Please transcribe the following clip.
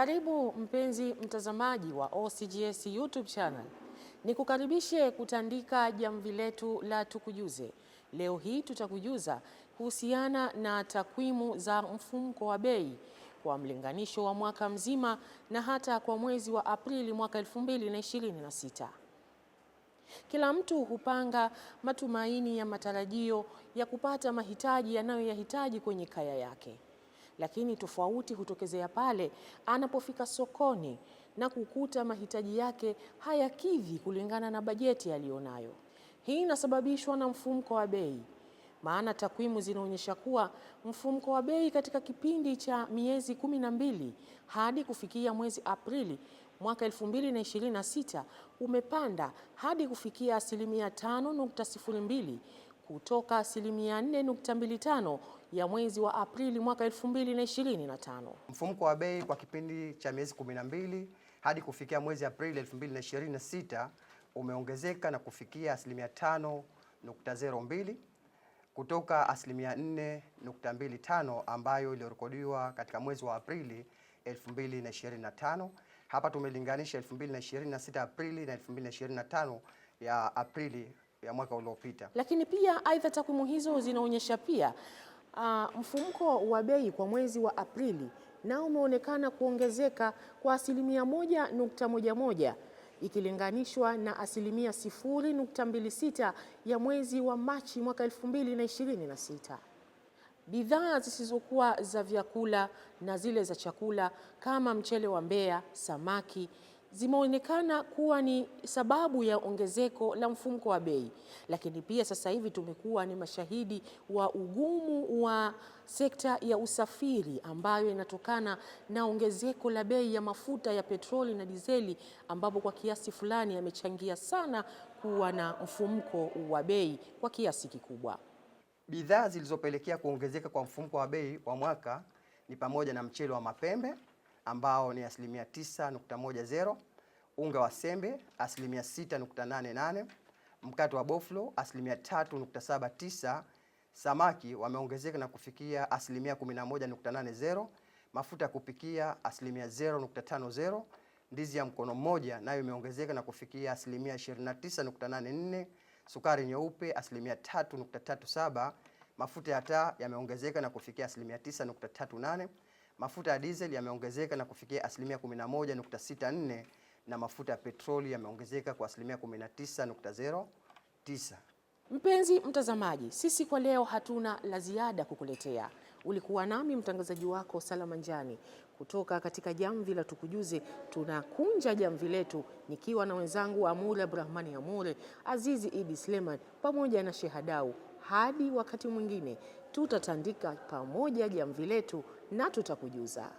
Karibu mpenzi mtazamaji wa OCGS YouTube channel. Nikukaribishe kutandika jamvi letu la Tukujuze. Leo hii tutakujuza kuhusiana na takwimu za mfumuko wa bei kwa mlinganisho wa mwaka mzima na hata kwa mwezi wa Aprili mwaka 2026. Kila mtu hupanga matumaini ya matarajio ya kupata mahitaji yanayoyahitaji kwenye kaya yake. Lakini tofauti hutokezea pale anapofika sokoni na kukuta mahitaji yake hayakidhi kulingana na bajeti aliyonayo. Hii inasababishwa na mfumuko wa bei. Maana takwimu zinaonyesha kuwa mfumuko wa bei katika kipindi cha miezi 12 hadi kufikia mwezi Aprili mwaka 2026 umepanda hadi kufikia 5.02 kutoka 4.25 ya mwezi wa Aprili mwaka 2025. Mfumuko wa bei kwa kipindi cha miezi 12 hadi kufikia mwezi Aprili 2026 umeongezeka na kufikia 5.02 kutoka 4.25 ambayo ilirekodiwa katika mwezi wa Aprili 2025. Hapa tumelinganisha 2026 Aprili na 2025 ya Aprili ya mwaka uliopita. Lakini pia aidha takwimu hizo zinaonyesha pia mfumuko wa bei kwa mwezi wa Aprili nao umeonekana kuongezeka kwa 1.11 ikilinganishwa na 0.26 ya mwezi wa Machi mwaka 2026. Bidhaa zisizokuwa za vyakula na zile za chakula kama mchele wa Mbeya, samaki zimeonekana kuwa ni sababu ya ongezeko la mfumuko wa bei. Lakini pia sasa hivi tumekuwa ni mashahidi wa ugumu wa sekta ya usafiri ambayo inatokana na ongezeko la bei ya mafuta ya petroli na dizeli, ambapo kwa kiasi fulani yamechangia sana kuwa na mfumuko wa bei kwa kiasi kikubwa. Bidhaa zilizopelekea kuongezeka kwa mfumuko wa bei wa mwaka ni pamoja na mchele wa mapembe ambao ni 9.10%, unga wa sembe 6.88%, mkate wa boflo 3.79%, samaki wameongezeka na kufikia 11.80%, mafuta ya kupikia 0.50%, ndizi ya mkono mmoja nayo imeongezeka na kufikia 29.84%, sukari nyeupe 3.37%, mafuta ya taa yameongezeka na kufikia 9.38%, mafuta ya diesel yameongezeka na kufikia 11.64%, na mafuta ya petroli yameongezeka kwa 19.09%. Mpenzi mtazamaji, sisi kwa leo hatuna la ziada kukuletea. Ulikuwa nami mtangazaji wako Salama Njani kutoka katika jamvi la Tukujuze. Tunakunja jamvi letu nikiwa na wenzangu Amure Abdrahmani Amure, Azizi Idi Sleman pamoja na Shehadau. Hadi wakati mwingine tutatandika pamoja jamvi letu na tutakujuza.